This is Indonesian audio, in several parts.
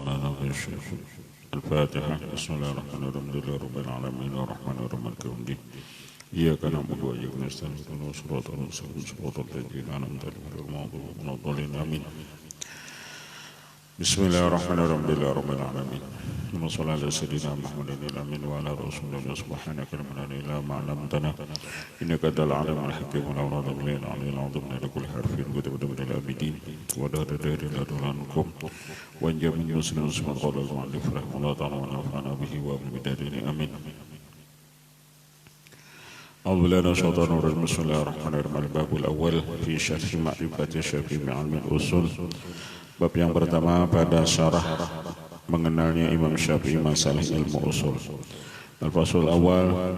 الرحمن الرحيم الفاتحة بسم الله الرحمن الرحيم الحمد لله رب العالمين الرحمن الرحيم مالك يوم الدين إياك نعبد وإياك نستعين اهدنا الصراط المستقيم صراط الذين أنعمت عليهم غير المغضوب عليهم ولا الضالين آمين بسم الله الرحمن الرحيم الحمد لله رب العالمين اللهم صل على سيدنا محمد الأمين وعلى رسول الله سبحانك لا علم لنا إلا ما علمتنا إنك أنت العليم الحكيم ولا أراد بالله العلي العظيم لكل حرف كتب من العابدين ودار دار لا دولانكم وانجب من مسلم اسم قال المؤلف رحمه الله تعالى ونفعنا به وابن بدارين آمين أعوذ بالله من الشيطان الرجيم بسم الله الرحمن الرحيم الباب الأول في شرح معرفة الشافعي بعلم الأصول. Bab yang pertama pada syarah mengenalnya Imam Syafi'i masalah ilmu usul. Al-Fasul awal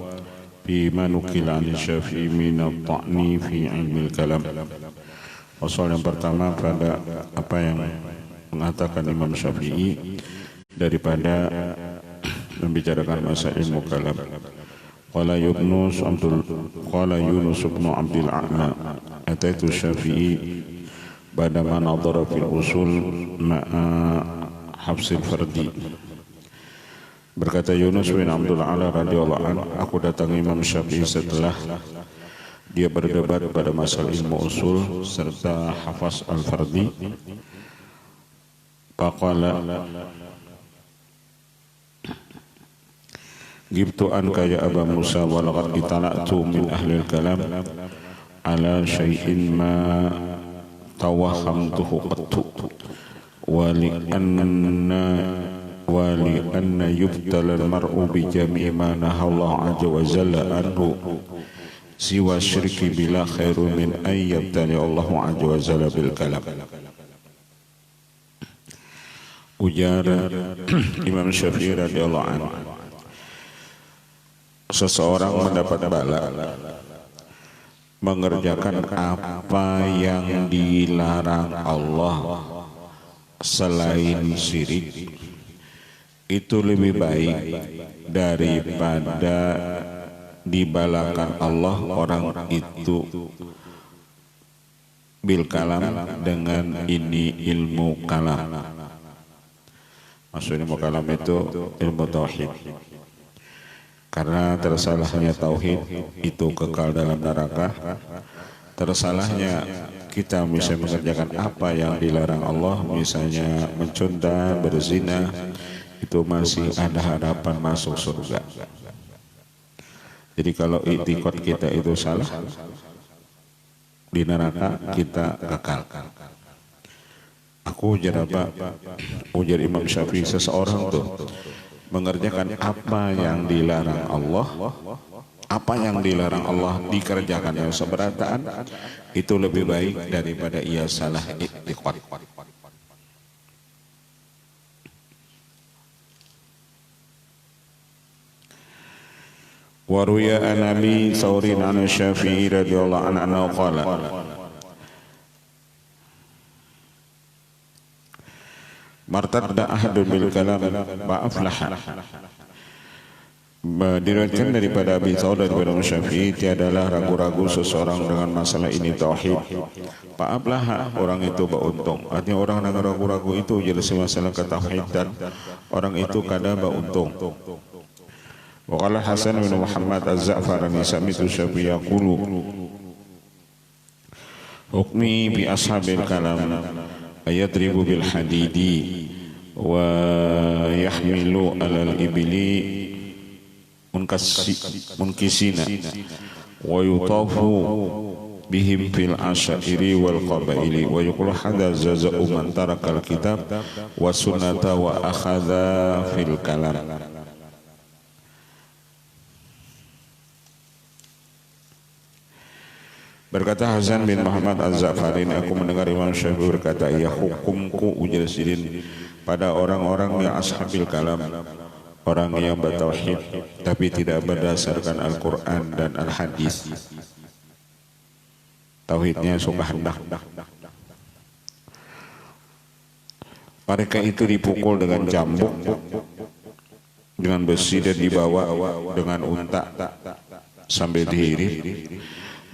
Bima nukila an Syafi'i minat ta'ni fi ilmi kalam. Fasal yang pertama pada apa yang mengatakan Imam Syafi'i daripada membicarakan masalah ilmu kalam. Qala Yunus ibn Abdul A'la ataitu Syafi'i Badama nadhara fil usul ma'a Hafsil Fardi. Berkata Yunus bin Abdul A'la radhiyallahu anhu, aku datangi Imam Syafi'i setelah dia berdebat pada masalah ilmu usul serta hafaz al-fardi. Faqala Gibtu anka ya Aba Musa wa laqad itala'tu min ahli al-kalam ala syai'in ma tawahhamtuhu qattu wa li'anna yubtala al-mar'u bi jami'i ma nahallahu azza wa jalla anhu siwa syirki bila khairu min ay yabtali Allahu azza wa jalla bil kalam. Ujar Imam Syafi'i radhiyallahu anhu, seseorang mendapat bala mengerjakan apa yang dilarang Allah selain syirik itu lebih baik daripada dibalakan Allah orang itu bil kalam dengan ini ilmu kalam. Maksudnya ilmu kalam itu ilmu tauhid. Karena tersalahnya tauhid itu kekal dalam neraka. Tersalahnya kita bisa mengerjakan apa yang dilarang Allah, misalnya mencunda, berzina, itu masih ada harapan masuk surga. Jadi kalau i'tiqad kita itu salah, di neraka kita kekal. Aku ujar apa? Ujar Imam Syafi'i, seseorang tuh mengerjakan apa yang dilarang Allah, apa yang dilarang Allah dikerjakan yang seberataan, itu lebih baik daripada ia salah i'tiqad. Wa ruya an Abi Thawrin an Syafi'i radhiyallahu anhu qala martadda ahadun bil kalam wa aflaha. Diriwayatkan daripada Abi Thawr dan Imam Syafi'i, tiadalah ragu-ragu seseorang dengan masalah ini tauhid. Fa aflaha, orang itu beruntung. Artinya orang yang ragu-ragu itu jelas masalah tauhid dan orang itu kada beruntung. Wa qala Hasan bin Muhammad Az-Za'farani sami'tu Syafi'i yaqulu hukmi bi ashabil kalam ayadribu bil hadidi wa yahmilu alal ibli munkisina wa yutafu bihim fil asyairi wal qabaili wa yuqulu hadza jaza'u man tarakal kitab wa sunnata wa akhadha fil kalam. Berkata Hasan bin Muhammad Az-Za'farin, aku mendengar Imam Syafi'i berkata, ya hukumku ujar sidin pada orang-orang yang ashabil kalam, orang yang bertauhid tapi tidak berdasarkan Al-Quran dan Al-Hadis. Tauhidnya suka hendak. Mereka itu dipukul dengan cambuk, dengan besi, dan dibawa dengan unta sambil diirit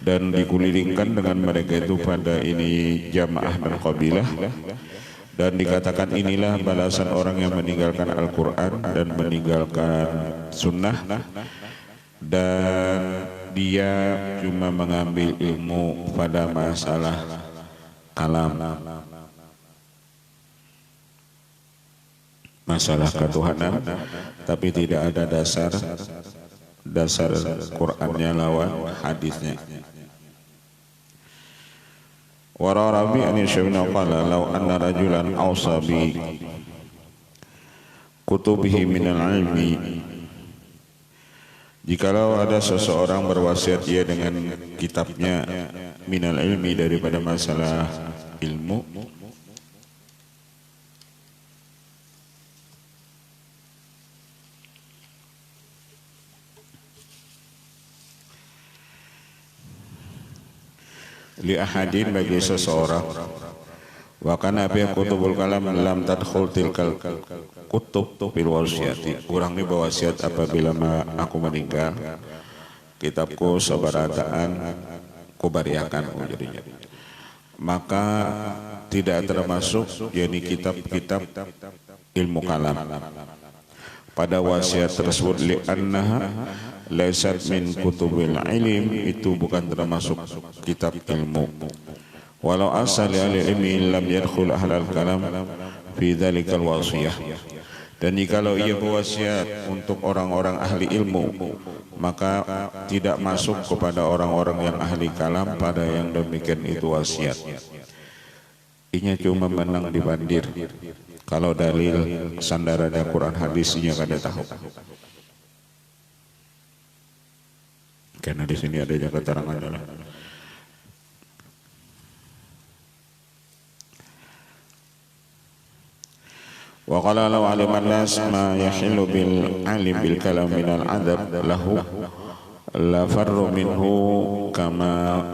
dan dikulilingkan dengan mereka itu pada ini jamaah dan qabilah Dan dikatakan inilah balasan orang yang meninggalkan Al-Quran dan meninggalkan sunnah, dan dia cuma mengambil ilmu pada masalah kalam, masalah ketuhanan, tapi tidak ada dasar Qur'annya lawan hadisnya. Wara Rabi an Syaikhna qala law anna rajulan awsa bi kutubihi minal ilmi, jikalau ada seseorang berwasiat ia dengan kitabnya minal ilmi daripada masalah ilmu, li ahadin bagi seseorang, wa kana bi kutubul kalam lam tadkhul tilkal kutub bil wasiyati, kurang ini berwasiat apabila aku meninggal kitabku sabarataan kubariakan jadinya, maka tidak termasuk yakni kitab-kitab ilmu kalam pada wasiat tersebut, li annaha laisat min kutubil ilm, itu bukan termasuk kitab ilmu. Walau asal ahli ilmi lam yadkhul ahlal kalam fi dzalikal wasiyah, dan jikalau ia berwasiat untuk orang-orang ahli ilmu, maka tidak masuk kepada orang-orang yang ahli kalam pada yang demikian itu wasiat. Inya cuma menang di bandir, kalau dalil sandarannya Quran hadisnya kada tahu. Karena di sini ada keterangannya lah. Wa qala law aliman nas ma yahillu bil alim bil kalam min al adab lahu la farru minhu kama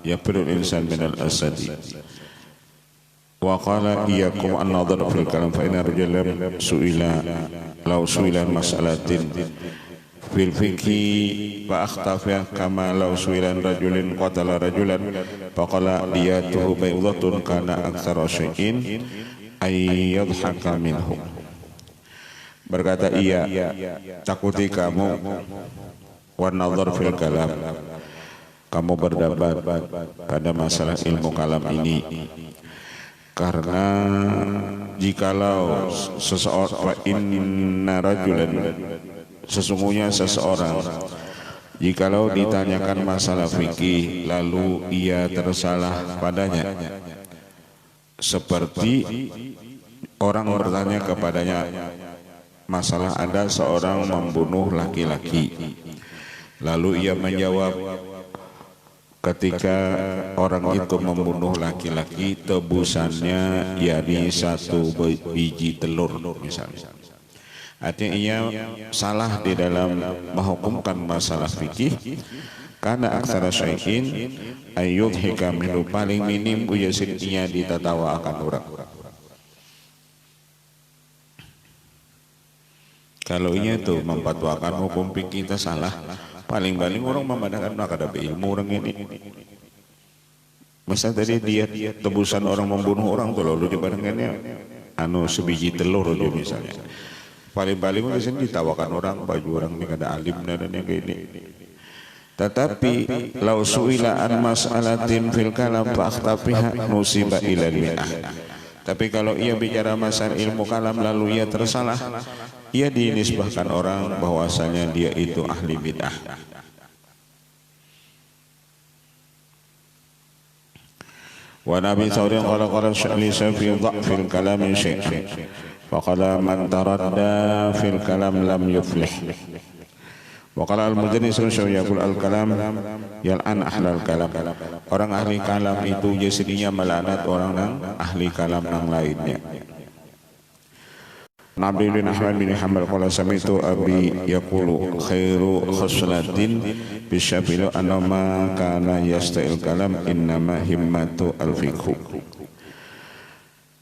yafirru insan min al asadi. Wa qala iyyakum an nadhar fil kalam fa inna rajulan su'ila law su'ila mas'alatin fil fiqhi fa akhtafa kama law su'ilan rajulin qatala rajulan faqala diyatuhu baydatun kana aktsara syai'in ay yadhhaka minhu. Berkata ia, takuti kamu wa nadhar fil kalam, kamu berdebat pada masalah ilmu kalam ini, karena jikalau seseorang inna rajulan, sesungguhnya seseorang jikalau ditanyakan masalah fikih lalu ia tersalah padanya, seperti orang bertanya kepadanya masalah ada seorang membunuh laki-laki, lalu ia menjawab ketika orang itu membunuh laki-laki tebusannya yakni 1 biji telur misalnya. Artinya ia salah di dalam menghukumkan masalah fikih, karena aksara syai'in ayyudhika minhu, paling minim uyasidnya ditatawa akan orang. Kalau ini itu memfatwakan hukum fikih kita salah, paling-paling orang memandangkan ada ilmu orang ini. Masa tadi dia tebusan orang membunuh orang tuh lalu dibandingkannya sebiji telur aja misalnya. Paling-paling di sini ditawakan orang, baju orang ini ada alim dan yang kayak ini. Tetapi lau su'ila an mas'alatin fil kalam fa akhtafiha nusiba ila bid'ah. Tapi kalau ia bicara masalah ilmu kalam lalu ia tersalah, ia dinisbahkan orang bahwasanya dia itu ahli bid'ah. Wa Nabi Thawrin qala sya'li fi dha'fil kalam syai'. Faqala man taradda fil kalam lam yuflih. Wa qala al-Muzani yaqul al-kalam yal'an ahlal kalam. Orang ahli kalam itu jadinya melanat orang yang ahli kalam yang lainnya. Nabi bin Ahmad bin Hanbal qala sami'tu abi yaqulu khairu khuslatin bisyafilu anama kana yasta'il kalam innama himmatu al-fiqhu.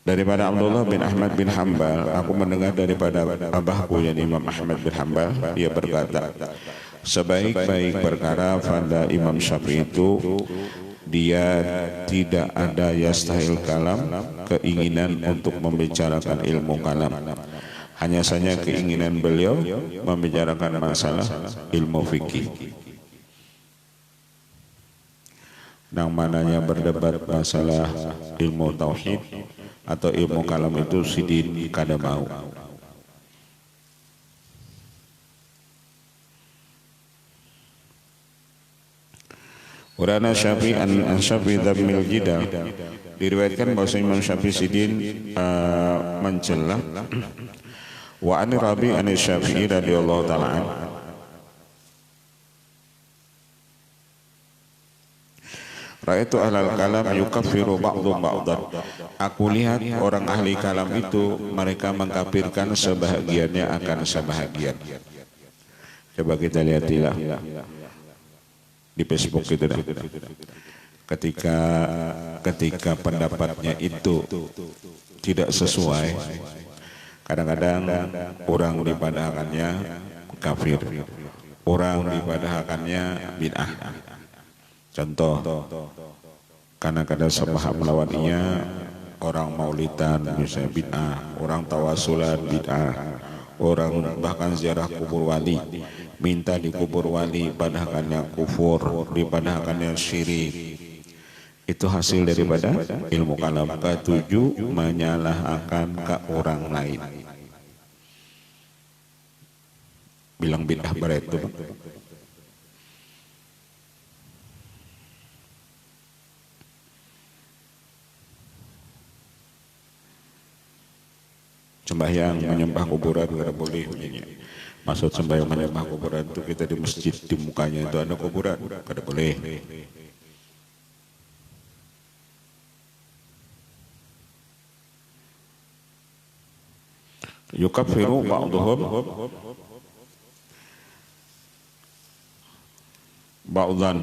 Daripada Abdullah bin Ahmad bin Hanbal, aku mendengar daripada abahku yang Imam Ahmad bin Hanbal, dia berkata, sebaik-baik perkara pada Imam Syafi'i itu dia tidak ada yastahil kalam, keinginan untuk membicarakan ilmu kalam. Hanya saja keinginan beliau membicarakan masalah ilmu fikih. Yang mananya berdebat masalah ilmu tauhid atau ilmu kalam itu sidin kada mau. Urana Syafi'i an Syafi'i dhammil jidal, diriwayatkan bahwa Imam Syafi'i sidin mencela. Wa an Rabi' an Syafi'i radhiyallahu ta'ala an, ra'aitu ahlal kalam yukaffiru ba'dhum ba'dhan. Aku lihat orang ahli kalam itu mereka mengkafirkan sebahagiannya akan sebahagian. Coba kita lihatilah di Facebook itu dah. Ketika pendapatnya itu tidak sesuai, kadang-kadang orang dipadahkannya kafir, orang dipadahkannya bid'ah. Contoh, karena kada sepaham melawannya, orang maulidan misalnya bid'ah, orang tawasulan bid'ah, orang bahkan ziarah kubur wali, minta di kubur wali padahkannya kufur, dipadahkannya syirik. Itu hasil daripada ilmu kalam. Ketujuh, menyalahkan ke orang lain. Bilang bid'ah berat itu, sembahyang menyembah kuburan tidak boleh. Maksud sembahyang menyembah kuburan itu kita di masjid, di mukanya itu ada kuburan, tidak boleh. Yukaffiru ba'dhum ba'dhan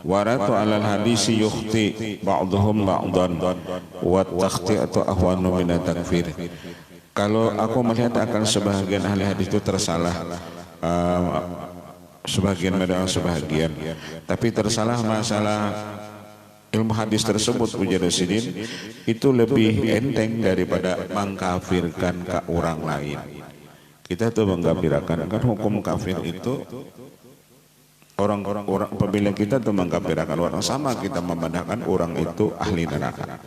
waratu 'alal hadisi yukhti ba'dhum ba'dhan wa takhti'atu ahwanu min at-takfir. Kalau aku melihat akan sebahagian ahli hadis itu tersalah, sebagian medang sebahagian, tapi tersalah masalah ilmu hadis tersebut mujahidin itu lebih enteng daripada mengkafirkan ke orang lain. Kita tuh mengkafirkan kan hukum kafir itu orang apabila kita tuh mengkafirkan orang, sama kita memandangkan orang itu ahli neraka.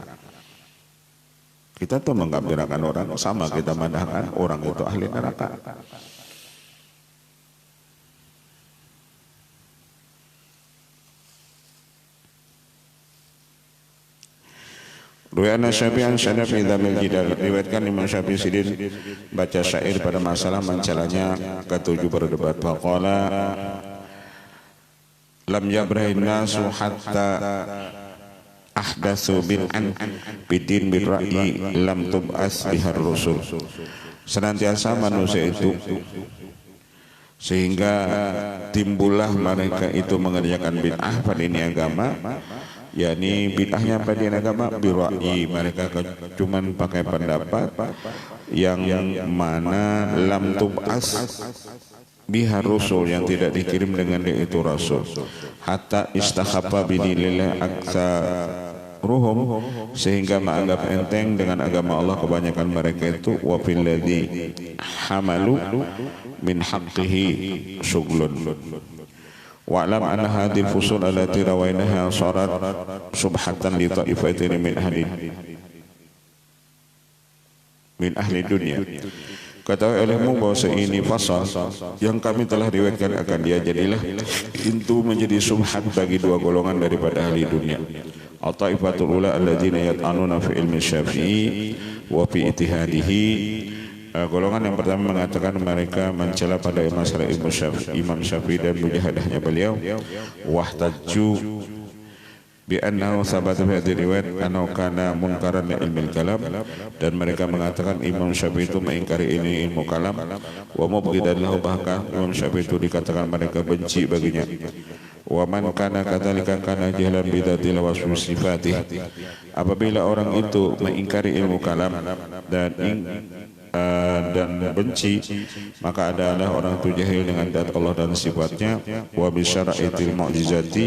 Kita tuh mengkafirkan orang, sama kita memandangkan orang itu ahli neraka. Ruwayana Syafi'an Syadafi Dhamil Jidal, riwayatkan Imam Syafi'i sidin baca syair pada masalah mencelanya ketujuh berdebat. Faqala lam yabrahin nasu hatta ahdatsu bid'an bidin birra'i lam tub'as bihar rusul. Senantiasa manusia itu sehingga timbullah mereka itu mengerjakan bid'ah pada ini agama, yakni bid'ahnya pada ini agama birra'i, mereka cuman pakai pendapat yang mana lam tub'as bihar rusul, yang tidak dikirim dengan dia itu rasul. Hatta istakhafa bidinillah aksaruhum, sehingga menganggap enteng dengan agama Allah kebanyakan mereka itu. Wa fil ladzi hamalu min haqqihi syughlun. Wa alam anna hadhil fusul allati rawainaha sarat subhatan li ta'ifatin min ahli dunia. Ketahui olehmu bahwa ini fasal yang kami telah riwayatkan akan dia jadilah itu menjadi subhat bagi dua golongan daripada ahli dunia. At-taifatul ula alladzina yat'anuna fi ilmi Syafi'i wa fi ijtihadihi. Golongan yang pertama mengatakan mereka mencela pada masalah Imam Syafi'i dan mujahadahnya beliau. Wahtajju bi annahu sabata fi hadhihi riwayat annahu kana munkaran li ilmil kalam, dan mereka mengatakan Imam Syafi'i itu mengingkari ini ilmu kalam. Wa mubghidan lahu, bahkan Imam Syafi'i itu dikatakan mereka benci baginya. Wa man kana kadzalika kana jahlan bi dzatil wa sifatih. Apabila orang itu mengingkari ilmu kalam dan dan benci, maka adalah orang itu jahil dengan zat Allah dan sifatnya, wa bi syara'itil mu'jizati,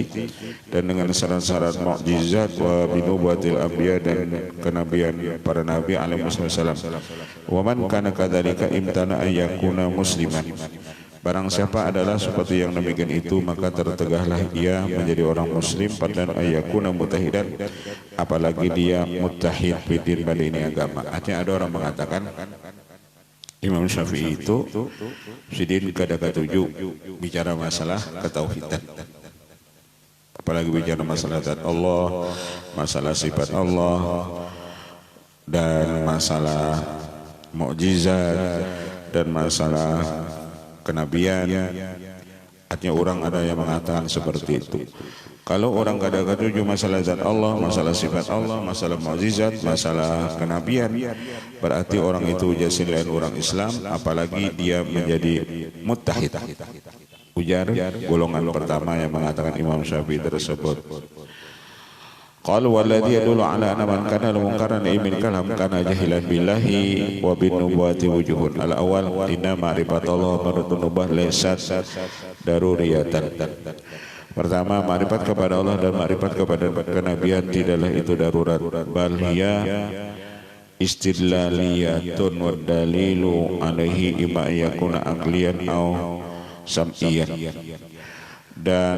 dan dengan syarat-syarat mukjizat, wa bi nubuwatil anbiya, dan kenabian para nabi alaihi wasallam. Wa man kana kadzalika imtana ay yakuna musliman. Barang siapa adalah seperti yang demikian itu, maka tertegahlah ia menjadi orang muslim, padahal ayakuna mutahidan, apalagi dia mutahid bidin pada ini agama. Artinya ada orang mengatakan Imam Syafi'i itu sidin kada ketujuh bicara masalah ketauhidan, apalagi bicara masalah zat Allah, masalah sifat Allah, dan masalah mukjizat, dan masalah kenabian. Artinya orang ada yang mengatakan seperti itu. Kalau orang kada ketujuh masalah zat Allah, masalah sifat Allah, masalah mukjizat, masalah kenabian, berarti orang itu jadi lain orang Islam, apalagi dia menjadi muttahid. Ujar golongan pertama yang mengatakan Imam Syafi'i tersebut. Qala walladhi yadullu ala anna man kana munkaran ilmil kalam kana jahilan billahi wa bin nubuwati wujuhun. Al awal inna ma'rifatullah marutun laysat daruriyatan. Pertama, ma'rifat kepada Allah dan ma'rifat kepada kenabian tidaklah itu darurat, bal hiya istidlaliyatun wa dalilu alaihi imma yakuna aqliyan au sam'iyan. Dan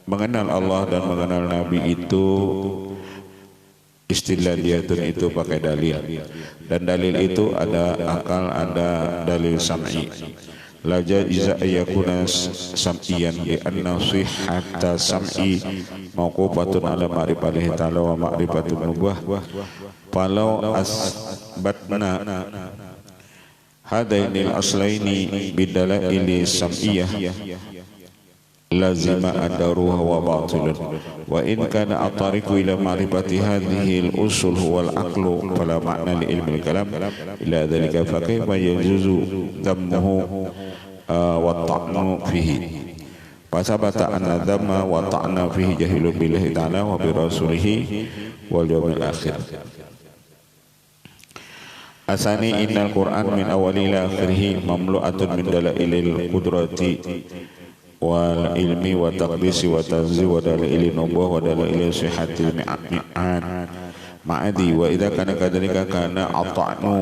mengenal Allah dan mengenal Nabi itu istilahiyatun, itu pakai dalil, dan dalil itu ada akal, ada dalil sam'i. La jaiza yakuna sam'iyan li anna sihhata sam'i mauqufatun ala ma'rifatihi ta'ala wa ma'rifatun nubuwah. Falau asbatna hadainil aslaini bidalaili sam'iyah lazima adaruha wa batilun, wa in kana at-tariqu ila ma'rifati hadhihi al-usul huwa al-aqlu fala ma'na li ilmi al-kalam ila dhalika fa kayfa yajuzu dhammuhu wa ta'nu fihi. Fa sabata anna dhamma wa ta'na fihi jahilun billahi ta'ala wa bi rasulihi wal yawmil akhir. Asani innal Qur'an min awwali ila akhirih mamlu'atun min dalailil qudrati wal ilmi wa taqdisi wa tanzi wa dalaili nubuwah wa dalaili sihhatil ma'adi. Wa idza kana kadzalika kana ata'nu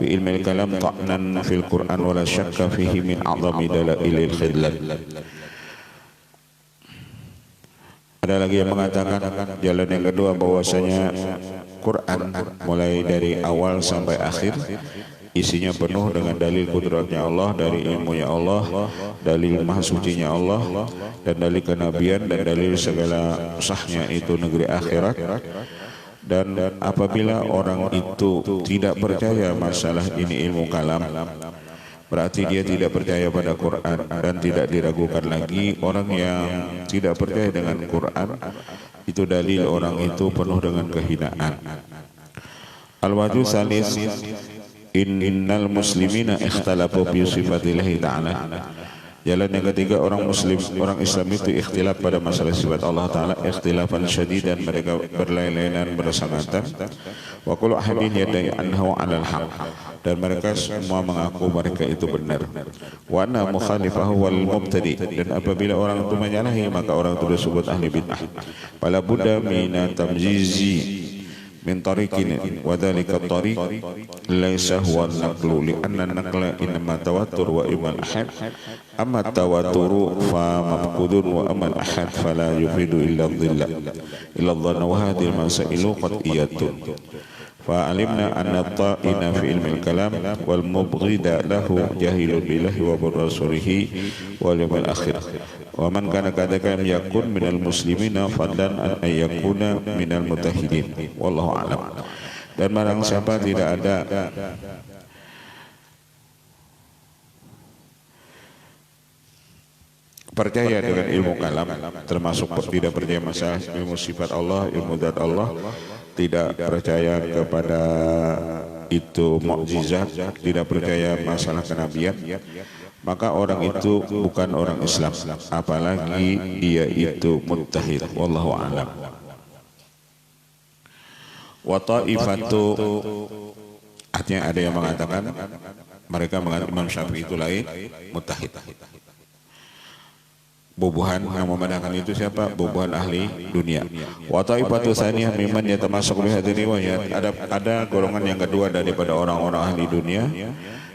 fi ilmi al-kalam ta'nan fil Qur'an wa la syakka fihi min a'zami dalailil khidlan. Ada lagi yang mengatakan jalan yang kedua bahwasanya Quran mulai dari awal sampai akhir isinya penuh dengan dalil kudratnya Allah, dari ilmunya Allah, dalil maha sucinya Allah, dan dalil kenabian, dan dalil segala sahnya itu negeri akhirat. Dan apabila orang itu tidak percaya masalah ini ilmu kalam, berarti dia tidak percaya pada Quran, dan tidak diragukan lagi orang yang tidak percaya dengan Quran itu dalil orang itu penuh dengan kehinaan. Al-wajhu salis innal muslimina ikhtalafu fi sifatillahi ta'ala. Jalan yang ketiga, orang Islam itu ikhtilaf pada masalah sifat Allah Ta'ala, ikhtilafan syadid, dan mereka berlainan bersangatan. Wa kullu ahadin yadai annahu 'alal haq, dan mereka semua mengaku mereka itu benar. Wa anna mukhalifahu wal mubtadi, dan apabila orang itu menyalahi maka orang itu disebut ahli bid'ah. Fala budda min tamjizi min tariqin wa dhalika tariq laysa huwa an-naqlu li anna an-naqla inma tawattur wa iman ahad, amma tawattur fa mafqudun wa amal ahad fala yufidu illa dhilla illa dhanna wa hadhihi al-masailu qat'iyatun. Fa alimna anna ta'ina fi ilmi al-kalam wal mubghida lahu jahilun billahi wa bi rasulihi wal yawmil akhir. Wa man kana kadzalika yakun minal muslimina fadlan an yakuna minal mutahhidin. Wallahu a'lam. Dan barang siapa tidak ada percaya dengan ilmu kalam, termasuk tidak percaya masalah ilmu sifat Allah, ilmu zat Allah, tidak percaya kepada itu mukjizat, tidak percaya masalah kenabian, maka orang itu bukan orang Islam, apalagi dia itu muttahid. Wallahu a'lam. Wa ta'ifatu Artinya ada yang mengatakan mereka mengatakan Imam Syafi'i itu lain mujtahid. Bubuhan yang memandangkan itu siapa? Bubuhan ahli dunia. Wa taifatu tsaniyah mimman yatamassaku bi hadhihi riwayat. Ada golongan yang kedua daripada orang-orang ahli dunia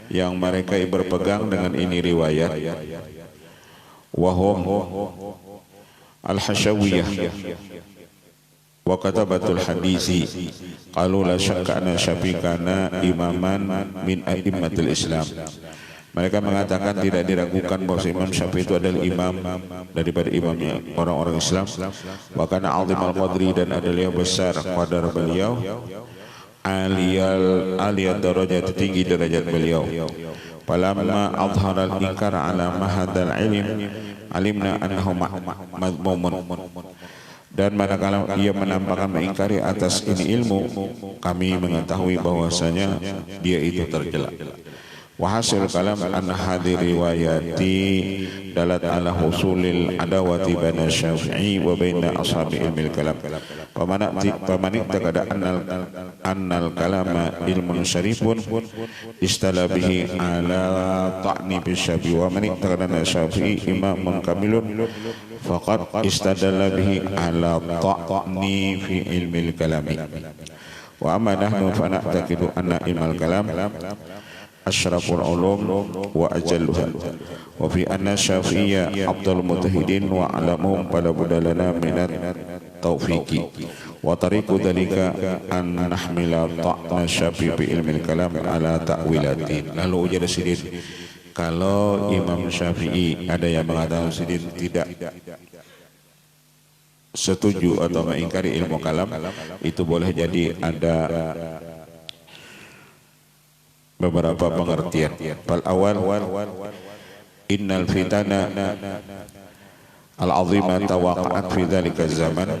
yang mereka berpegang dengan ini riwayat. Wa hum al-Hashawiyah wa katabatul hadisi qalu la syakka anna Syafi'i kana imaman min a'immatil Islam. Mereka mengatakan tidak diragukan bahwa Imam Syafi'i itu adalah imam daripada imamnya orang-orang Islam. Wa kana 'azimal qadri, dan adalah besar qadar beliau, aliyal darajat, tinggi derajat beliau. Falamma adhara al-inkar ala mahadal ilm alimna annahu madmumun. Dan manakala ia menampakkan mengingkari atas ini ilmu, kami mengetahui bahwasanya dia itu tercela. Wa hasil kalam anna hadhihi riwayati dalat ala husulil adawati baina Syafi'i wa baina ashabi ilmil kalam. Paman ittaqada annal kalama ilmun syarifun istala bihi ala ta'ni bi Syafi'i, wa man ittaqada anna Syafi'i imamun kamilun faqad istadalla bihi ala ta'ni fi ilmil kalami. Wa amma nahnu fa na'taqidu anna ilmal kalam asyraful ulum wa ajalluha, wa fi anna Syafi'iyya afdalul mujtahidin wa alamuhum pada budalana minat taufiqi, wa tariqu dhalika an nahmila ta'na Syafi'i bi ilmil kalam ala ta'wilatin. Lalu ujar sidin, kalau Imam Syafi'i ada yang mengatakan sidin tidak setuju atau mengingkari ilmu kalam, itu boleh jadi ada beberapa pengertian. Fal awal innal fitana al-azimah tawaqa'at fi dzalika zaman,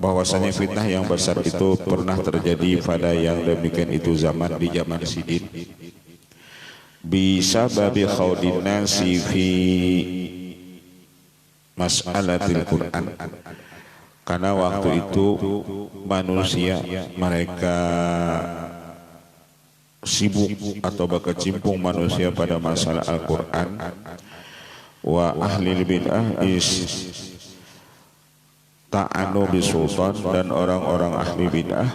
bahwasanya fitnah yang besar itu pernah terjadi pada yang demikian itu zaman, di zaman sidin, bisa babi khawdin nasi fi mas'alatil Qur'an, karena waktu itu manusia mereka sibuk atau berkecimpung manusia pada masalah Al-Quran. Wa ahli bid'ah ta'anu bisultan, dan orang-orang ahli bid'ah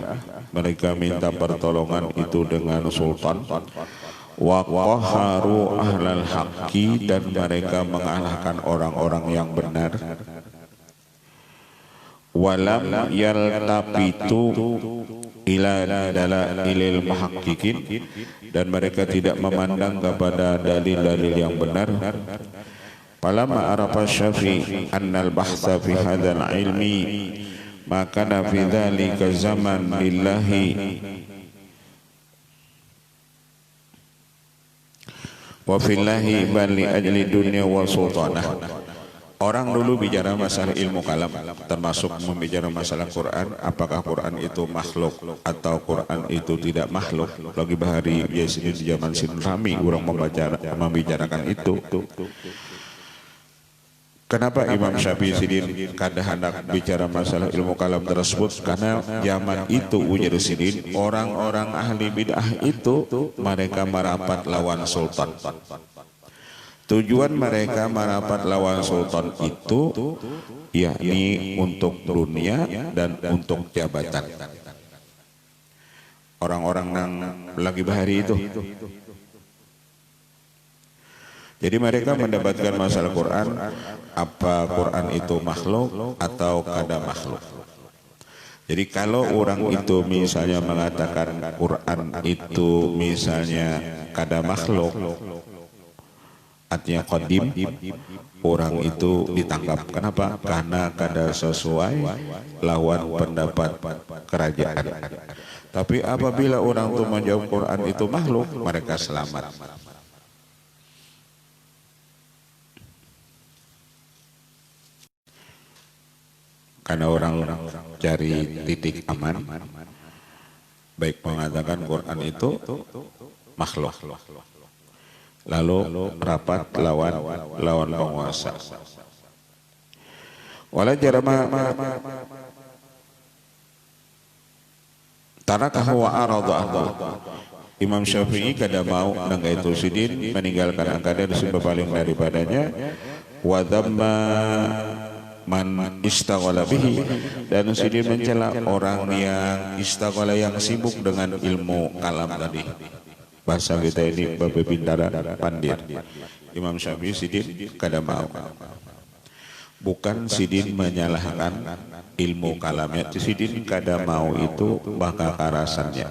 mereka minta pertolongan itu dengan sultan. Wa qaharu ahlal haqqi, dan mereka mengalahkan orang-orang yang benar. Walam yaltapitu ila dalailil muhaqqiqin, dan mereka tidak memandang kepada dalil-dalil yang benar. Falamma arafa Syafi'i annal bahtha fi hadzal ilmi maka fi dzalika zaman lillahi wa fillahi bal li ajli dunya wa sultanah. Orang dulu bicara masalah ilmu kalam, termasuk membicarakan masalah Quran, apakah Quran itu makhluk atau Quran itu tidak makhluk. Lagi bahari biasanya di zaman Sin Rami orang membicarakan itu. Kenapa Imam Syafi'i sidin kada hendak bicara masalah ilmu kalam tersebut? Karena zaman itu ujar sidin, orang-orang ahli bid'ah itu mereka merapat lawan sultan. Tujuan mereka merapat lawan sultan itu yakni untuk dunia dan untuk jabatan. Orang-orang yang lagi bahari itu. Jadi mereka mendapatkan masalah Quran, apa Quran itu makhluk atau kada makhluk. Jadi kalau orang itu misalnya mengatakan Quran itu misalnya kada makhluk, artinya qadim, orang itu ditangkap. Kenapa? Karena kada sesuai lawan pendapat kerajaan. Tapi apabila orang itu menjawab Quran itu makhluk, mereka selamat. Karena orang cari titik aman, baik mengatakan Quran itu makhluk, lalu rapat lawan penguasa. Wala jarama Tarakahu wa arada'ahu. Imam Syafi'i kada mau nangga itu sidin meninggalkan angkada disebab paling daripadanya wa dhamma man istaghala bihi, dan sidin mencela orang yang istaghala yang sibuk dengan ilmu kalam tadi. Bahasa kita ini babe bintara pandir. Imam Syafi'i sidin kada mau. Bukan sidin menyalahkan ilmu kalamnya, sidin kada mau itu bakal karasannya.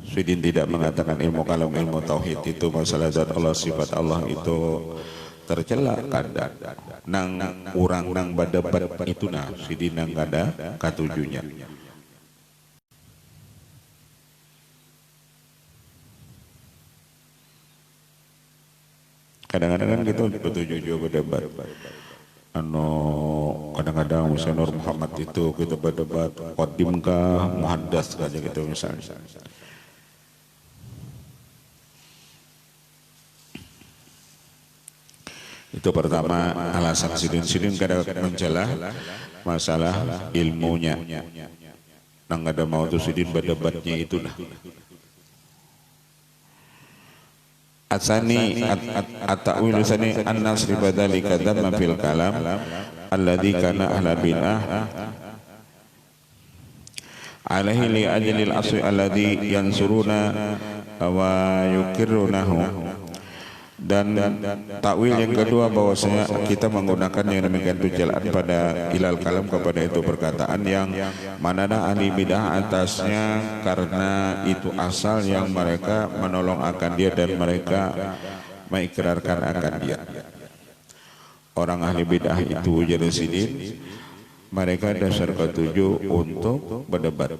Sidin tidak mengatakan ilmu kalam, ilmu tauhid itu masalah zat Allah, sifat Allah itu tercela kada. Nang urang nang badebat itu nah sidin nang kada katujunya. Kadang-kadang kan gitu betujuh berdebat. Kadang-kadang misalnya Nur Muhammad itu kita berdebat qadim kah muhaddas aja gitu misalnya. Itu pertama alasan sidin kada mencela masalah ilmunya. Nang ada mau tuh sidin berdebatnya itu dah. Asani at-ta'wil sani an-nasri badalika dhamma fil kalam alladhi kana ahla bid'ah alaihi li ajlil asri alladhi yansuruna wa yukirrunahu. Dan takwil yang kedua bahwasanya kita menggunakan yang demikian tujalan pada ilal kalam kepada itu perkataan yang manada ahli bidah atasnya karena itu asal yang mereka menolong akan dia dan mereka mengikrarkan akan dia. Orang ahli bidah itu jadi sidin, mereka dasar ketujuh untuk berdebat.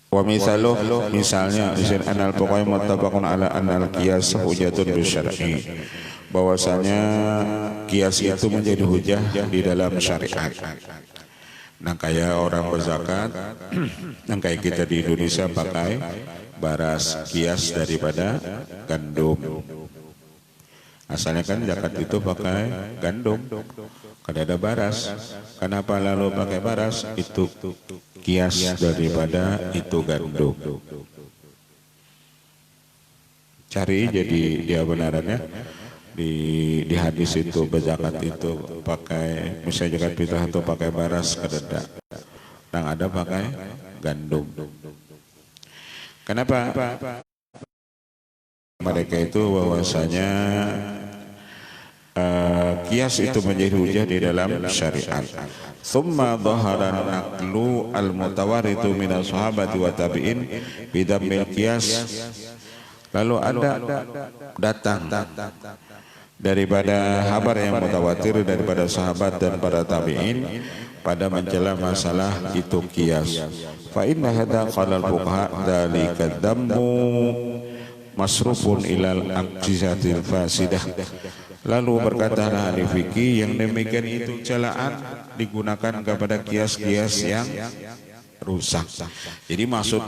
Wa misalnya isin anal pokoknya muttafaqun ala anal qiyas hujjatun bisyar'i, bahwasanya qiyas itu menjadi hujah di dalam syariat. Nah kayak orang berzakat, nah kayak kita di Indonesia pakai baras qiyas daripada gandum. Asalnya kan zakat itu pakai gandum, kada ada baras. Kenapa lalu pakai baras? Itu kias daripada itu gandum. Cari jadi dia benarannya di hadis itu berzakat itu pakai misalnya zakat fitrah itu pakai baras kededa. Yang ada pakai gandum. Kenapa? Mereka itu bahwasanya kias itu menjadi hujah di dalam syariat. Summa dhahara naqlu al-mutawarithu min as-sahabati wa tabi'in bidammil qiyas. Lalu ada datang daripada kabar yang mutawatir daripada sahabat dan para tabi'in pada mencela masalah itu qiyas. Fa inna hadza qala al-fuqaha dzalika dammu masrufun ilal aqsizatil fasidah. Lalu berkata ahli fikih yang demikian itu celaan digunakan kepada kias-kias yang rusak. Jadi maksud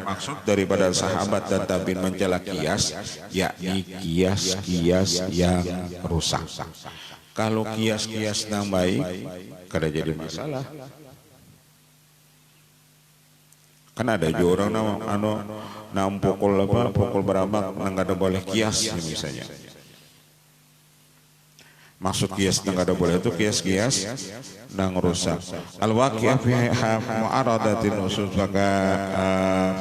maksud daripada sahabat dan tabi'in mencela kias yakni kias-kias yang rusak. Kalau kias-kias yang baik kada jadi masalah. Kan ada juga orang pukul beramak nang kada boleh kias misalnya. Maksud kias nang kada boleh itu kias-kias nang rusak. Al-waqi'ah fi mu'aradatin nusus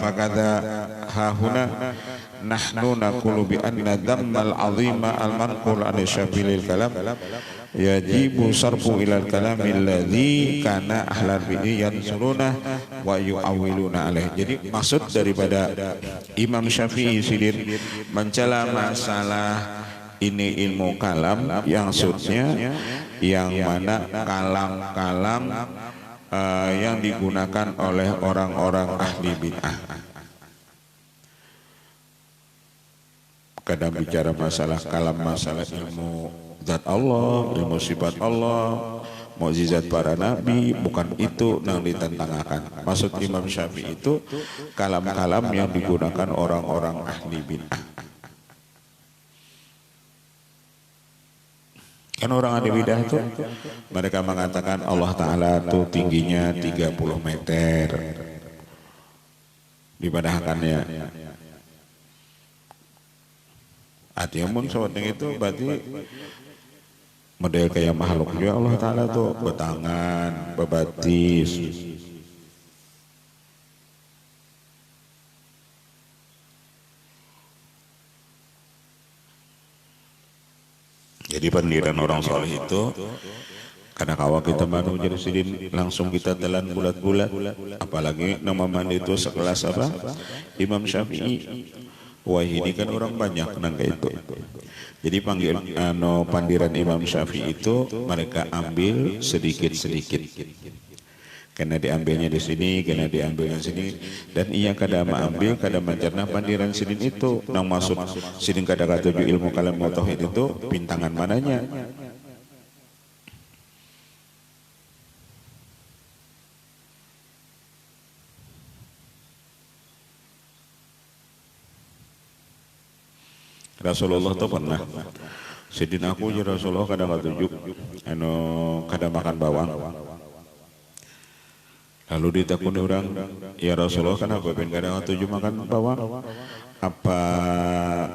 fakada hahuna nahnu naqulu bi anna dhammal 'azima al-manqul 'an syafilil kalam yajibu sarfu ilal kalami alladhi kana ahlal bihi yansuruna wa yu'awwiluna alaih. Jadi maksud daripada Imam Syafi'i sidin mencela masalah ini ilmu kalam yang maksudnya yang mana kalam-kalam yang digunakan oleh orang-orang ahli bid'ah. Kadang bicara masalah kalam, masalah ilmu zat Allah, ilmu sifat Allah, mukjizat para nabi, bukan itu yang ditentangkan. Maksud Imam Syafi'i itu kalam-kalam yang digunakan orang-orang ahli bid'ah. Kan orang ahli bid'ah itu mereka mengatakan Allah Ta'ala itu tingginya 30 meter dibadahkannya. Artinya mun sawadeng itu berarti model kayak makhluk juga Allah Ta'ala tuh betangan, bebatis. Jadi pendidikan orang soleh itu karena kawa kita manu jadi sidin langsung kita telan bulat-bulat, apalagi nama mandi itu sekelas apa? Imam Syafi'i. Wah ini kan orang banyak nangka itu. Jadi panggil pandiran Imam Syafi'i itu mereka ambil sedikit-sedikit. Karena diambilnya di sini, karena diambilnya di sini, dan ia kadang mengambil, kadang mencerna pandiran sidin itu. Nang maksud sidin kadang tujuh ilmu kalam tauhid itu pintangan mananya? Rasulullah itu pernah sidin aku jadi Rasulullah kadang tujuh kadang makan bawang. Lalu ditakuni orang, ya Rasulullah kenapa kadang tujuh makan bawang? Apa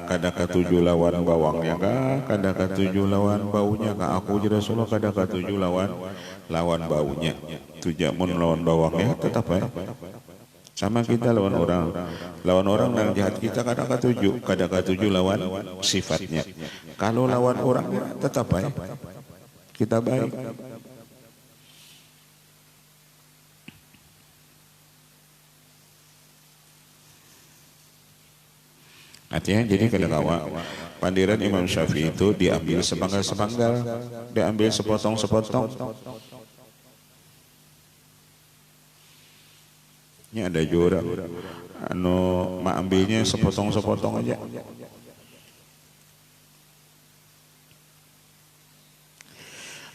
kadang ketujuh lawan bawangnya kah? Kadang ketujuh lawan baunya kah? Aku jadi Rasulullah kadang ketujuh lawan baunya. Tujuh mun lawan bawangnya tetap ya. Sama kita lawan orang yang jahat kita kadang ketujuh lawan sifatnya. Kalau lawan orang tetap baik, kita baik. Artinya jadi kadang-kadang pandiran Imam Syafi'i itu diambil sepanggal-sepanggal, diambil sepotong-sepotong. Ini ada juga ambilnya sepotong-sepotong aja.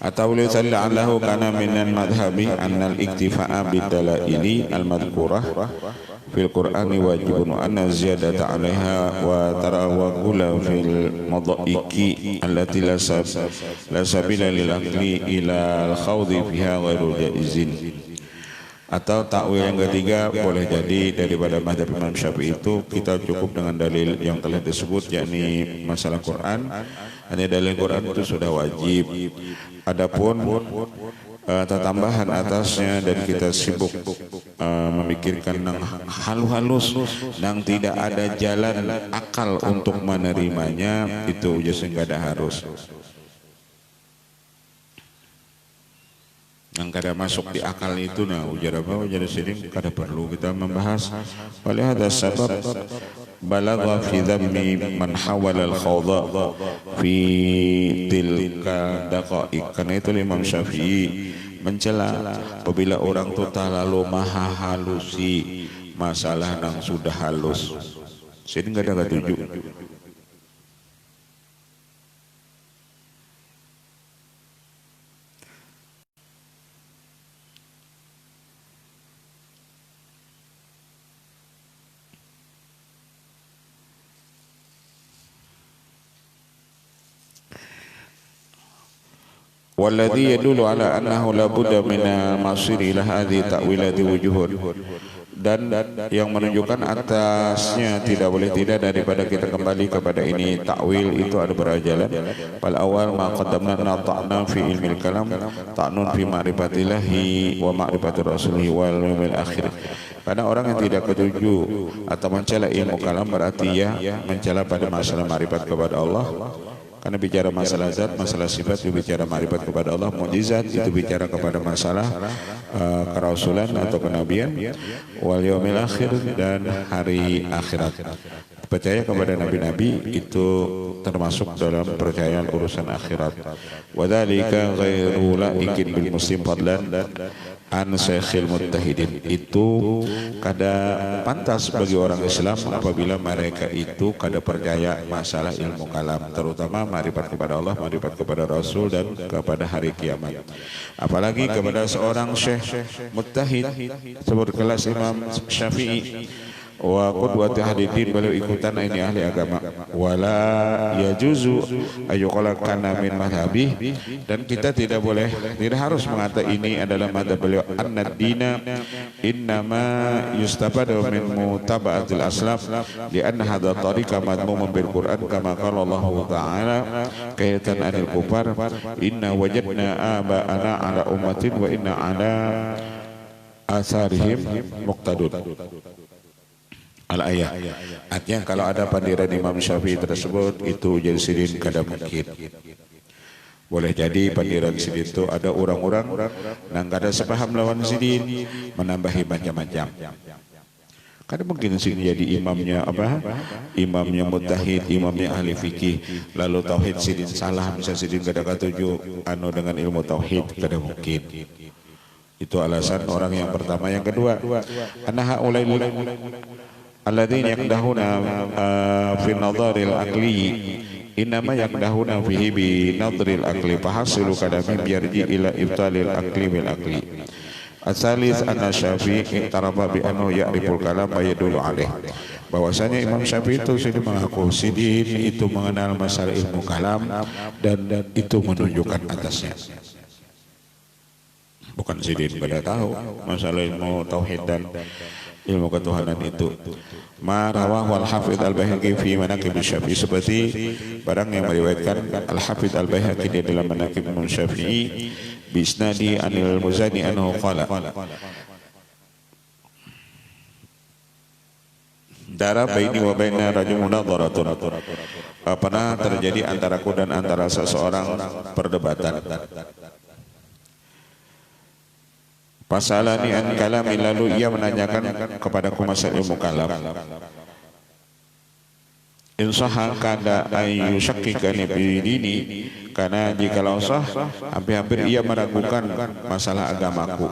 Atau la'allahu kana minan madhhabi annal iktifa'a bidalaili al-madhkurah fil Qur'ani wajibun anna ziyadata 'alaiha wa tarawwula fil madhaiki allati la sabila lil aqli ila al-khawdi fiha ghairu jaizin. Atau takwil yang ketiga boleh jadi daripada mazhab Imam Syafi'i itu kita cukup dengan dalil yang telah disebut yakni masalah Quran. Hanya dalil Quran itu sudah wajib. Adapun tambahan atasnya dan kita sibuk memikirkan yang halus yang tidak ada jalan akal untuk menerimanya, itu justru nggak ada harus. Yang kada masuk di akal itu ujar apa ujar sini kada perlu kita membahas. Oleh ada sebab balagha fi dhammi man hawala al-khawda fi tilka daqaiq. Karena itu Imam Syafi'i mencela apabila orang itu terlalu maha halusi masalah yang sudah halus. Sini enggak ada ketujuh. Walladhi yadullu ala annahu la budda min al-masir ila hadhihi ta'wilati wujuhun, dan yang menunjukkan atasnya tidak boleh tidak daripada kita kembali kepada ini takwil itu ada berjalan. Wal awal ma qaddamna ta'na fi ilmil kalam ta'nun fi ma'rifatillahi wa ma'rifati rasulih wal yawmil akhir. Karena orang yang tidak ketujuh atau mencela ilmu kalam berarti ya mencela pada masalah ma'rifat kepada Allah. Karena bicara masalah zat, masalah sifat itu bicara ma'rifat kepada Allah, mukjizat itu bicara kepada masalah kerasulan atau kenabian, wal yaumil akhir dan hari akhirat. Percaya kepada nabi-nabi itu termasuk dalam percayaan urusan akhirat. Wa dzalika ghairu laikin bil muslim fadlan, an syekhil muttahidin, itu kada pantas bagi orang Islam apabila mereka itu kada percaya masalah ilmu kalam, terutama ma'rifat kepada Allah, ma'rifat kepada Rasul dan kepada hari kiamat, apalagi kepada seorang syekh muttahid seperti kelas Imam Syafi'i wa qudwati hadidin, beliau ikutan ini ahli agama, wala yajuzu ayyuqala kana min madhabi, dan kita tidak boleh, tidak harus mengatakan ini adalah madhab beliau, anna dina innama yustabadu min mutaba'atil aslaf li anna hadha tariqa madmumun bil Qur'an kama qala Allah ta'ala kaitan anil kufar inna wajadna aba'ana ala ummatin wa inna ala asarihim muqtadun al-ayah. Artinya kalau ada pandiran Imam Syafi'i tersebut itu jadi sidin kada mungkin. Boleh jadi pandiran sidin itu ada orang-orang yang kada sepaham lawan sidin, menambahi macam-macam. Kada mungkin sidin jadi imamnya apa? Imamnya mujtahid, imamnya ahli fikih, lalu tauhid sidin salah, bisa sidin kada katuju anu dengan ilmu tauhid, kada mungkin. Itu alasan orang yang pertama. Yang kedua, anaha ulai alladzina yaqdahuna fi nadharil aqli innama yaqdahuna fihi bi nadril aqli fahasilu kadamin yarji ila ibtalil aqli bil aqli. Asalis anna Syafi'i iqtaraba bi annahu ya'riful kalam wa yadullu alaih, bahwasanya Imam Syafi'i itu sudah mengaku sidin itu mengenal masalah ilmu kalam dan itu menunjukkan atasnya. Bukan sidin pada tahu masalah ilmu tauhid dan ilmu ketuhanan itu. Ma rawahu al-Hafidz al-Baihaqi fi manaqib Syafi'i, seperti barang yang meriwayatkan al-Hafidz al-Baihaqi di dalam manaqib Syafi'i bi isnadi anil Muzani anhu qala dara baini wa baina rajulun nadharatun, pernah terjadi antaraku dan antara seseorang perdebatan. Pasalani an kalami, lalu ia menanyakan kepadaku masalah ilmu kalam. Insaha kada ayu syakkikani bidini, karena jikalau sah hampir-hampir ia meragukan masalah agamaku.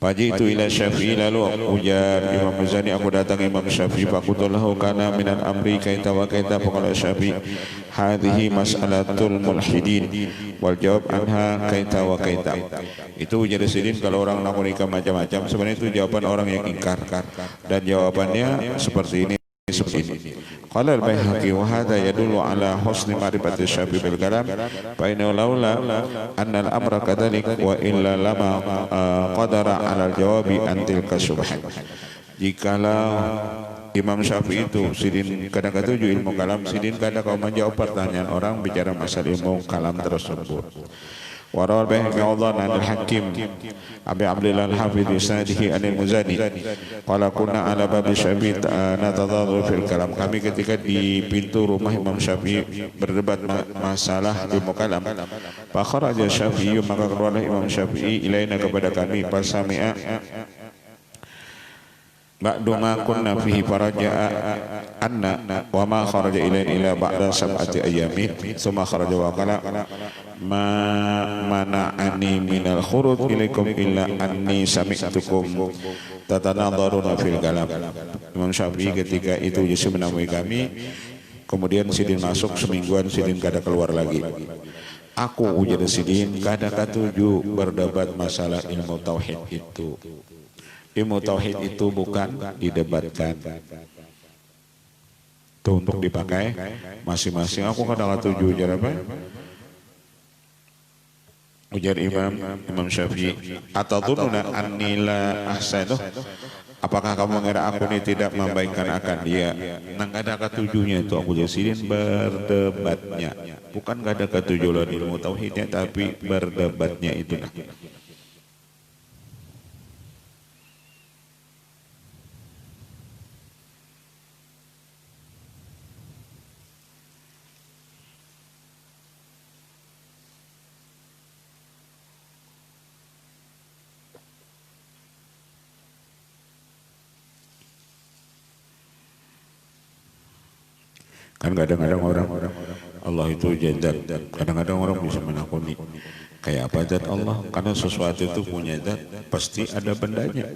Paji itu ila Syafi'i, lalu ujar Imam Muzani, aku datang Imam Syafi'i, faqultulahu kana minan amri kaita wa kaita, faqala Syafi'i hadhihi mas'alatul mulhidin wal jawab anha kaita wa kaita. Itu ujar sidin kalau orang nakunika macam-macam, sebenarnya itu jawaban orang yang ingkar, dan jawabannya seperti ini, seperti ini. Qala al-Baihaqi wa hadha yadullu ala husni ma'rifati Syafi'i bil kalam fa inna laula anna al-amra kadhalik wa illa lama qadara ala al-jawabi an tilka subhan. Jikalau Imam Syafi'i itu sidin kada katuju ilmu kalam, sidin kada kau menjawab pertanyaan orang bicara masalah ilmu kalam tersebut. Warawal Baihaqi Adhan an al-Hakim Abi Abdillah al-Hafidh isnadihi anil Muzani qala kunna ala babi Syafi'i natadharu fil kalam, kami ketika di pintu rumah Imam Syafi'i berdebat masalah ilmu kalam. Fa kharaja Syafi'i, maka keluarlah Imam Syafi'i ilaina kepada kami, pasami'a ba'du ma kunna fihi faraja'a anna wa ma kharaja ilaina ila ba'da sab'ati ayyamin thumma kharaja wa qala ma mana'ani minal khuruj ilaikum illa anni sami'tukum tatanadharuna fil kalam. Imam Syafi'i ketika itu justru menemui kami, kemudian sidin masuk, semingguan sidin kada keluar lagi. Aku ujar sidin kada katuju berdebat masalah ilmu tauhid itu. Ilmu tauhid itu bukan didebatkan, itu untuk dipakai masing-masing. Aku kadang katuju ujar apa? Ujar Imam Syafi'i, atadununa annila ahsanu, apakah kamu mengira aku ini tidak membaikkan akan dia? Nang kada katujunya itu aku jasidin berdebatnya, bukan kada katujuan ilmu tauhidnya, tapi berdebatnya itu nah. Kan kadang-kadang orang Allah itu jadal, kadang-kadang orang bisa menakuni Kayak apa zat Allah? Karena sesuatu itu punya zat, pasti ada bendanya.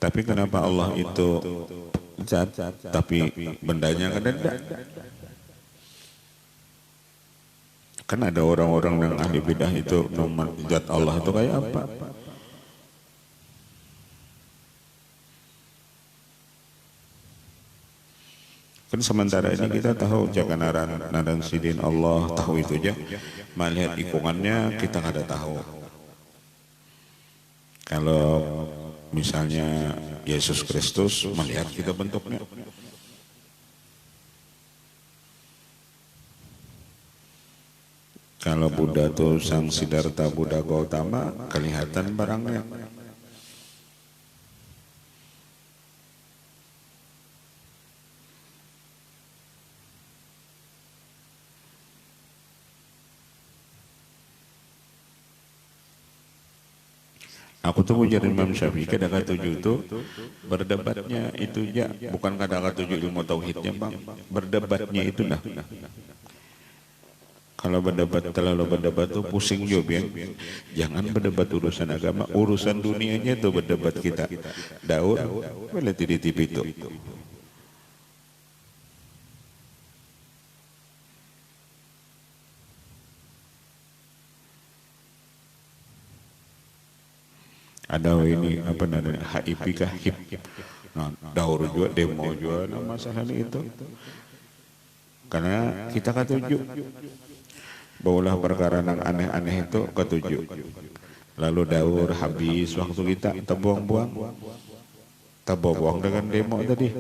Tapi kenapa Allah itu zat, tapi bendanya kan ada? Kan ada orang-orang yang ahli bidah itu zat Allah itu kayak apa? Kan sementara ini kita tahu jangan naran sidin Allah, tahu itu aja. Melihat ikongannya kita kada tahu. Kalau misalnya Yesus Kristus, melihat kita bentuknya. Kalau Buddha itu Sang Siddhartha Buddha Gautama, kelihatan barangnya. Aku tuh ujar Imam Syafi'i kadang tujuh itu berdebatnya itu ya, bukan kadang tujuh ilmu tauhidnya bang, berdebatnya itu dah. Kalau berdebat terlalu berdebat tuh pusing juga ya. Jangan berdebat urusan agama, urusan dunianya tuh berdebat kita. Daud, boleh di TV itu. Ada ini apa namanya HIP kah HIP, nah, daur juga demo juga nah, masalah itu karena kita ketujuh baulah perkara yang aneh-aneh itu ketujuh lalu daur habis waktu kita terbuang-buang dengan demo tadi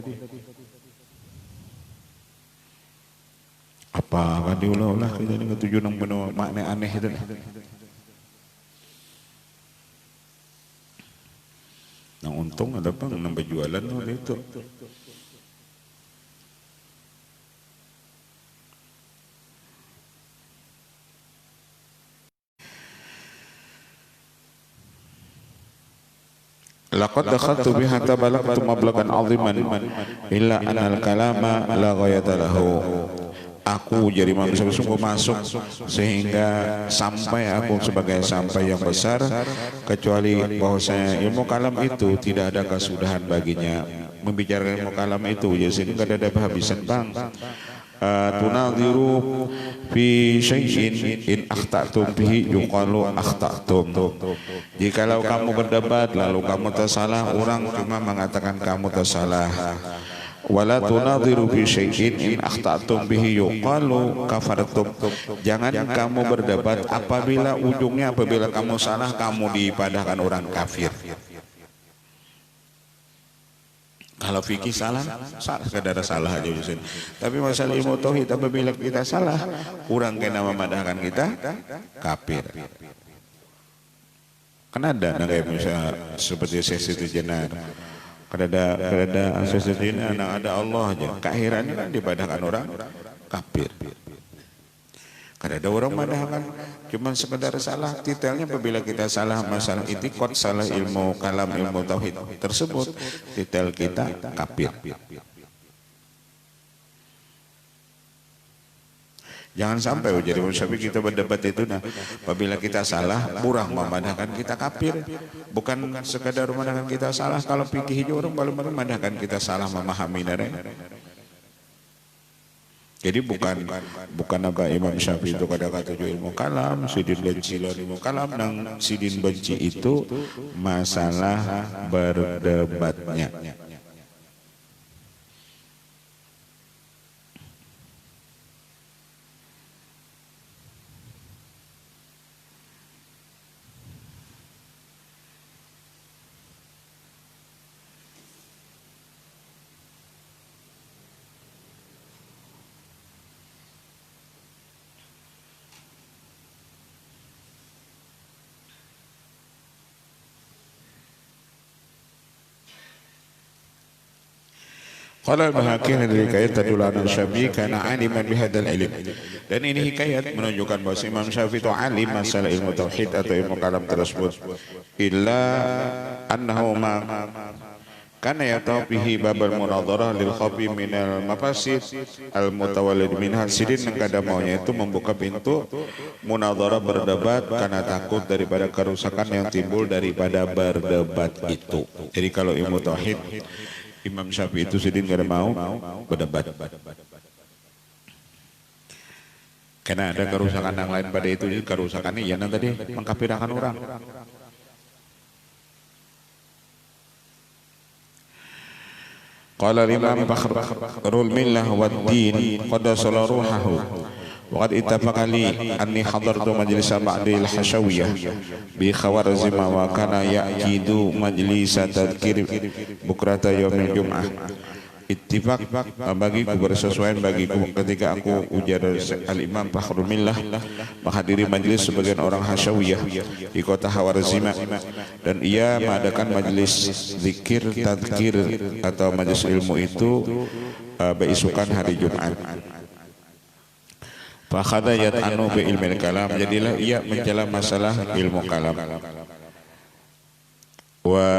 apa kan diulah-ulah kita ini ketujuh yang benar makna aneh itu. Nah untung ada bang nambah jualan oleh itu. Laqad dakhaltu biha tabalaqtu mablaghan 'aziman illa anna al-kalama la ghayata lahu. Aku jadi manusia sungguh masuk sehingga sampai aku sebagai sampai yang besar kecuali bahwasanya ilmu kalam itu tidak ada kesudahan baginya. Membicarakan ilmu kalam itu jadi sini tidak ada kehabisan bang. Tunadhiru fi syai'in in akhta'tum bihi yuqalu akhta'tum. Jikalau kamu berdebat lalu kamu tersalah, orang cuma mengatakan kamu tersalah. Wala tunadhiru fi syai'in in akhta'tum bihi yuqalu kafartum. Jangan kamu berdebat apabila ujungnya apabila kamu salah kamu dipadahkan orang kafir. Kalau fikih salah sekadar salah aja urusan. Tapi masalah ilmu tauhid apabila kita salah, orang kena memadahkan kita kafir. Kan ada kayak misalnya seperti sesi itu jenar. Kada sesi itu ada Allah aja. Keakhirannya kan dipadahkan orang kafir. Kada ada orang madahkan cuma sekedar salah detailnya apabila kita salah masalah itikad, salah ilmu kalam, ilmu tauhid tersebut, detail kita kafir. Jangan sampai jadi Syafi'i kita berdebat itu nah apabila kita salah kurang memadahkan kita kafir. Bukan sekadar memadahkan kita salah, kalau fikih orang belum memadahkan kita salah memahami jadi bukan apa Imam Syafi'i itu kata ilmu kalam, sidin benci ilmu kalam, dan sidin benci itu masalah berdebatnya. Qala al-Bahaqi dari hikayat tadul an Syafi'i kana aliman bihadzal ilm. Dan ini hikayat menunjukkan bahwa Imam Syafi'i itu alim masalah ilmu tauhid atau ilmu kalam tersebut. Illa annahu ma Karena ya taufihi babal munadharah lil khafi minal mafasid al mutawallid minha sidin yang kada maunya itu membuka pintu munadharah berdebat karena takut daripada kerusakan yang timbul daripada berdebat itu. Jadi kalau ilmu tauhid Imam Syafi'i itu sidin kada mau berdebat. Karena ada kerusakan yang lain pada itu, kerusakannya ya tadi mengkafirkan orang. Qala Imam Fakhrul Millah wad Din qadasala ruhahu wa qad ittafaqa li anni hadartu majlis ba'dil Hashawiyah bi Khawarizm wa kana yaqidu majlis tadhkir bukrata yaumil jum'ah. Ittifaq bagiku bersesuaian bagiku ketika aku ujar Al-Imam Fakhrul Millah menghadiri majlis sebagian orang Hasyawiyah di kota Khawarizm, dan ia mengadakan majlis zikir tadhkir atau majlis ilmu itu beisukan hari Jumat. Fakhadha yat'anu bi ilmil kalam, jadilah ia mencela masalah ilmu kalam. Wa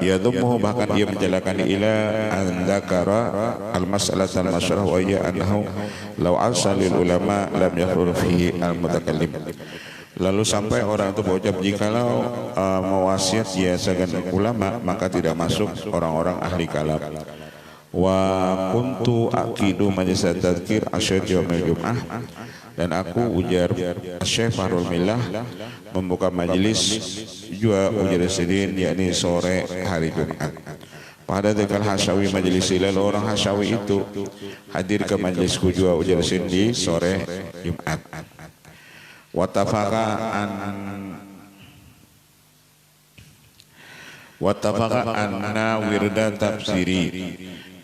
yadhumuhu, bahkan ia mencelakan ila an dzakara al-mas'alah al-masyhurah wa hiya annahu law asalil ulama lam yakhrur fihi al-mutakallim. Lalu sampai orang itu berucap jikalau mewasiat dia segan ulama maka tidak masuk orang-orang ahli kalam. Wa kuntu aqidu majlis tadhkir asyad yaumil jum'ah, dan aku ujar Syekh Fakhrul Millah membuka majlis juga ujar sidin yakni sore hari Jumat. Pada dekal Hasyawi majlis, lalu orang Hasyawi itu hadir ke majlisku juga ujar sidin di sore Jumat. Wattafaqa anna wirda tafsiri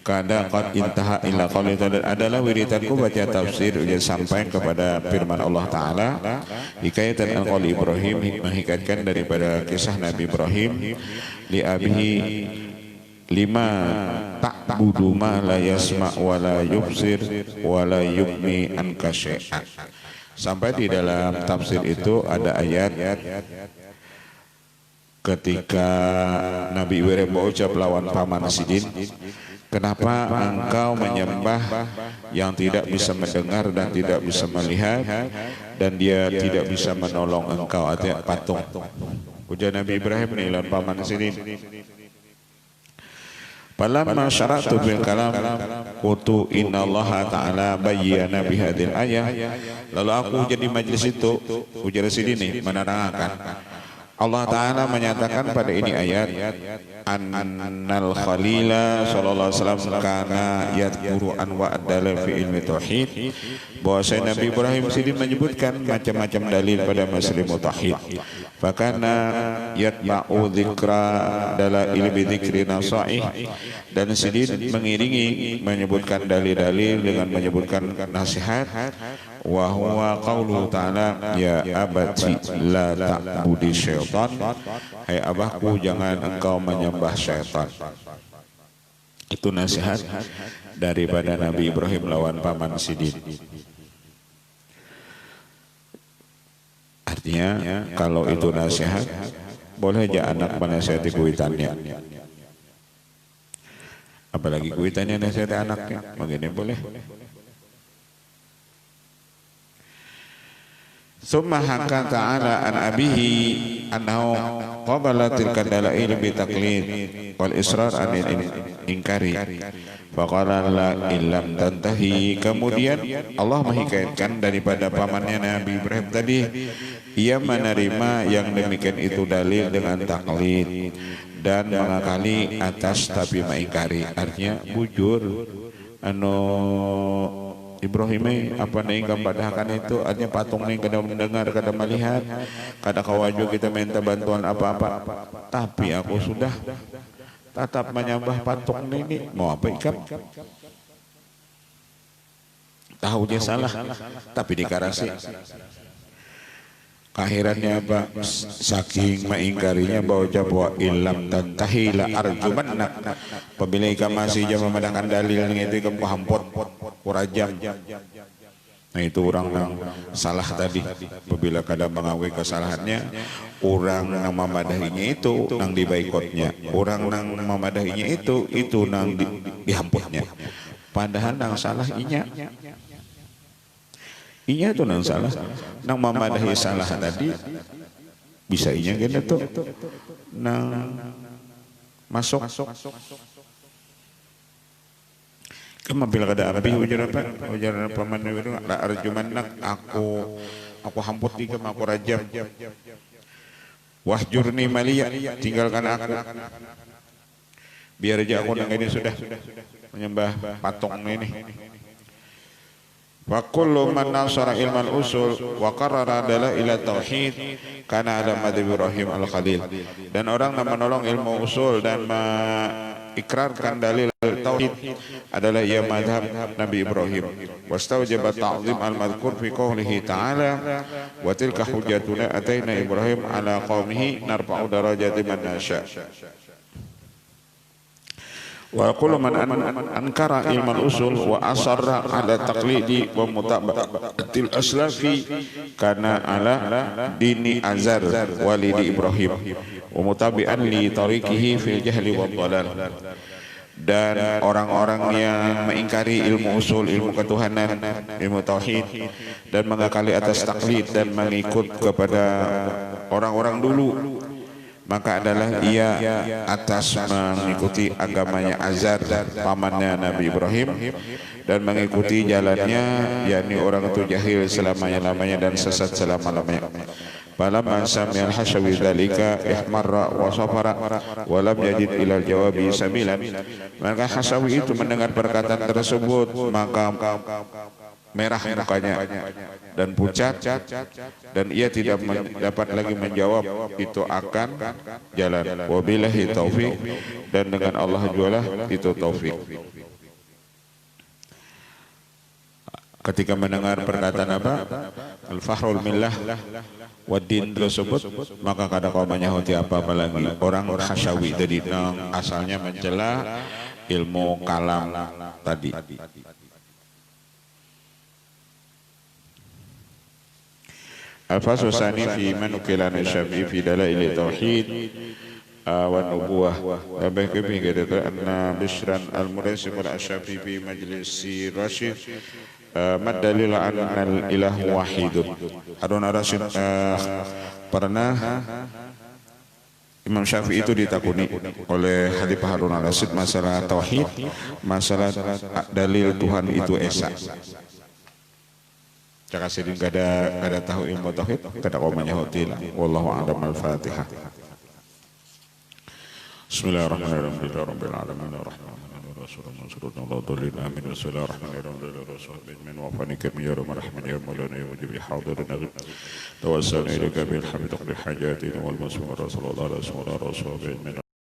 kada qad intaha ila qouli ta'ala, adalah wiridanku baca tafsir ujian sampai kepada firman Allah Ta'ala hikayatan an qouli Ibrahim, menghikayatkan daripada kisah Nabi Ibrahim li abihi lima ta'budu ma la yasma' wa la yubsir wa la yubni anka syai'an. Sampai di dalam tafsir itu ada ayat ketika Nabi Ibrahim berucap lawan paman Sidin, kenapa engkau menyembah yang tidak bisa mendengar dan tidak bisa melihat dan dia tidak bisa menolong engkau, artinya patung. Ujar Nabi Ibrahim nih lawan paman Sidin. Falamma syara'tu bil kalam qultu innallaha ta'ala bayyana bihadil ayah. Lalu aku jadi majlis itu ujar Sidin nih menerangkan Allah Ta'ala menyatakan pada ini ayat annal khalila sallallahu alaihi wasallam kana yadhkuru anwa ad-dalil fi ilmi tauhid, bahwa Nabi Ibrahim Sidin menyebutkan macam-macam dalil pada masalah tauhid. Fakana yatba'u dzikra dala ilmi dzikri nasaih, dan Sidin mengiringi menyebutkan dalil-dalil dengan menyebutkan nasihat. Wa huwa qauluhu ta'ala ya abati la ta'budi syaitan, hai abahku jangan engkau menyembah syaitan. Itu nasihat daripada Nabi Ibrahim lawan paman Sidin. Artinya kalau itu nasihat boleh aja anak menasihati kuitannya, apalagi kuitannya nasihati anaknya, begini boleh. Summa haka ta'ala an abihi annahu qabala tilka dalail bi taqlid wal israr anil inkari faqala la illam tantahi. Kemudian Allah menghikayatkan daripada pamannya Nabi Ibrahim tadi, ia menerima yang demikian itu dalil dengan taklid dan mengakali atas tapi mengingkari. Artinya bujur Ibrahim apa nih gambarkan itu, artinya patung nih kada mendengar, kada melihat, kada kawaju kita minta bantuan apa-apa, tapi aku sudah tetap menyembah patung ini, mau apa ikam? Tahu dia salah, tapi dikarasi. Akhirannya apa? Saking mengingkarinya bahwa ilam tantahi la arjumannak. Apabila ikam masih jam memandangkan dalil itu ikam hampot kurajam. Nah itu orang yang salah tadi. Apabila kadang mengakui kesalahannya, orang yang memadahinya itu nang dibaikotnya, orang yang memadahinya itu nang dihamputnya. Padahal nang salah inya itu nang salah, nang memadahi salah tadi bisa inya gitu tuh nang masuk. Kama bila kada api ujar paman itu la arjumanak aku hamput di kama aku rajam. Wahjurni maliya, tinggalkan aku. Biar aja aku nang ini sudah menyembah patung ini. Wa kullu man nasara ilmal usul wa qarrara ila tauhid kana ala madhab Ibrahim al-Khalil. Dan orang yang menolong ilmu usul dan ikrarkan dalil tauhid adalah ia madhab Nabi Ibrahim. Wastawjaba ta'zim al-madhkur fi qawlihi ta'ala wa tilka hujjatuna ataina Ibrahim ala qaumihi narfa'u darajati man nasha. Wa kullu man ankara ilmal usul wa asarra ala taqlidi wa mutaba'atil aslafi kana ala dini Azar walidi Ibrahim wa mutabi'an li tariqihi fil jahli wad dhalal. Dan orang-orang yang mengingkari ilmu usul, ilmu ketuhanan, ilmu tauhid dan mengakali atas taklid dan mengikut kepada orang-orang dulu, maka adalah ia atas mengikuti agamanya Azar, pamannya Nabi Ibrahim, dan mengikuti jalannya, yakni orang itu jahil selama-lamanya dan sesat selama-lamanya. Falamma sami'a al-Hashawi dzalika ihmarra wa safara wa lam yajid ila al-jawabi sabilan. Maka Hashawi itu mendengar perkataan tersebut, maka merah mukanya dan pucat, dan ia tidak dapat lagi menjawab itu akan jalan. Wabillahi taufik, dan dengan Allah jualah itu taufik. Ketika mendengar perkataan apa? Al-Fahrul Millah Wadin tersebut, maka kada kau menyahuti apa-apa lagi. Orang Hashawi tadi asalnya mencela ilmu kalam tadi. Al-Fasl Tsani fi manukilan Syafi'i fi dalail tauhid wa nubuwah. Lebih kebih kata anna Bishran al-Muraisi qala Syafi'i fi majlisi Rasyid mad dalil anna al-ilah wahidun. Harun ar-Rasyid pernah Imam Syafi'i itu ditakuni oleh Khalifah Harun ar-Rasyid masalah tauhid, masalah dalil Tuhan itu esa. Cakap sedih gak ada tahu ilmu tauhid, kada kau menyahuti lah. Wallahu a'lam. Al-Fatihah. Bismillahirrahmanirrahim. Rabbil alamin arrahmanir rahim. Sallallahu alaihi amin. Bismillahirrahmanirrahim. Rasulullah wa fanika ya rahman ya maulana ya wajib hadirina. Tawassalna ilaika bil hamd wa hajatina wal masmur sallallahu alaihi wasallam.